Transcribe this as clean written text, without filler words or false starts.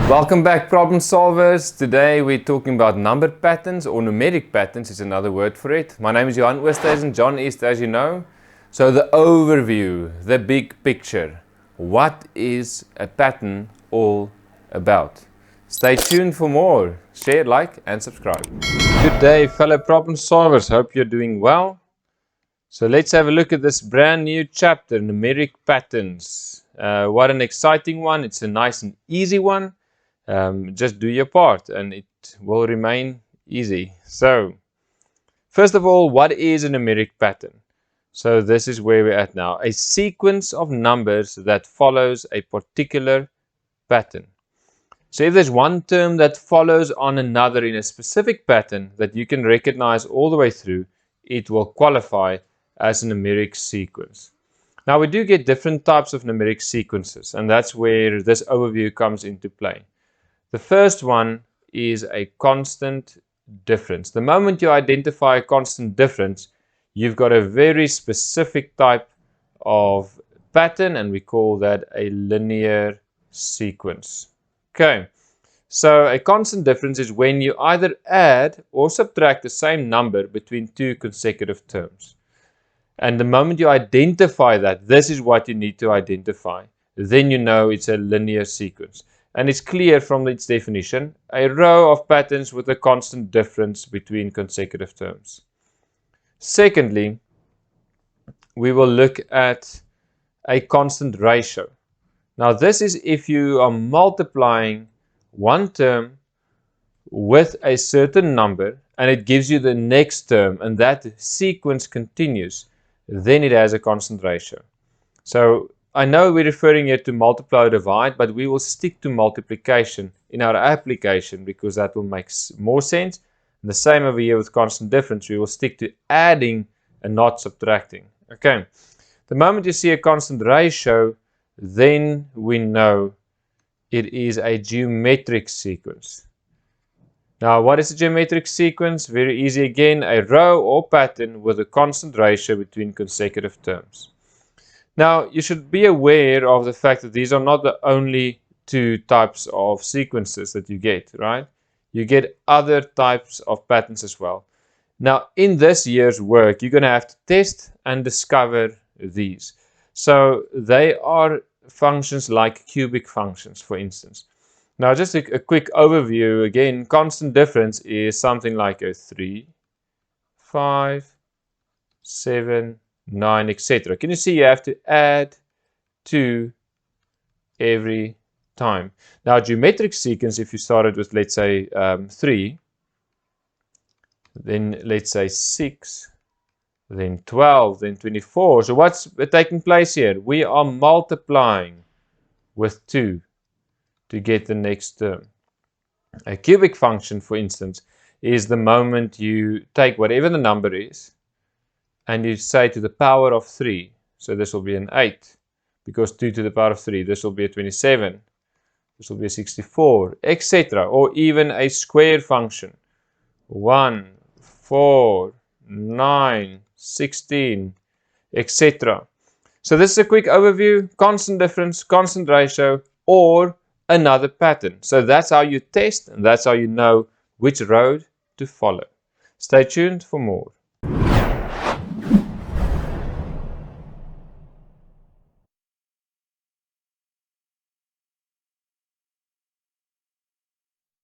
Welcome back, problem solvers. Today we're talking about number patterns, or numeric patterns is another word for it. My name is Oosthuizen, John East, as you know. So the overview, the big picture. What is a pattern all about? Stay tuned for more. Share, like and subscribe. Good day, fellow problem solvers. Hope you're doing well. So let's have a look at this brand new chapter, numeric patterns. What an exciting one. It's a nice and easy one. Just do your part and it will remain easy. So, first of all, what is a numeric pattern? So this is where we're at now. A sequence of numbers that follows a particular pattern. So if there's one term that follows on another in a specific pattern that you can recognize all the way through, it will qualify as a numeric sequence. Now we do get different types of numeric sequences, and that's where this overview comes into play. The first one is a constant difference. The moment you identify a constant difference, you've got a very specific type of pattern, and we call that a linear sequence. Okay, so a constant difference is when you either add or subtract the same number between two consecutive terms. And the moment you identify that, this is what you need to identify, then you know it's a linear sequence. And it's clear from its definition, a row of patterns with a constant difference between consecutive terms. Secondly, we will look at a constant ratio. Now this is if you are multiplying one term with a certain number and it gives you the next term and that sequence continues, then it has a constant ratio. So I know we're referring here to multiply or divide, but we will stick to multiplication in our application because that will make more sense. And the same over here with constant difference, we will stick to adding and not subtracting. Okay, the moment you see a constant ratio, then we know it is a geometric sequence. Now, what is a geometric sequence? Very easy again, a row or pattern with a constant ratio between consecutive terms. Now, you should be aware of the fact that these are not the only two types of sequences that you get, right? You get other types of patterns as well. Now, in this year's work, you're going to have to test and discover these. So, they are functions like cubic functions, for instance. Now, just a quick overview. Again, constant difference is something like a 3, 5, 7, 9, etc. Can you see you have to add 2 every time? Now, geometric sequence, if you started with, let's say, 3, then let's say 6, then 12, then 24. So what's taking place here? We are multiplying with 2 to get the next term. A cubic function, for instance, is the moment you take whatever the number is and you say to the power of 3. So this will be an 8 because 2 to the power of 3. This will be a 27. This will be a 64, etc. Or even a square function. 1, 4, 9, 16, etc. So this is a quick overview, constant difference, constant ratio, or another pattern. So that's how you test and that's how you know which road to follow. Stay tuned for more.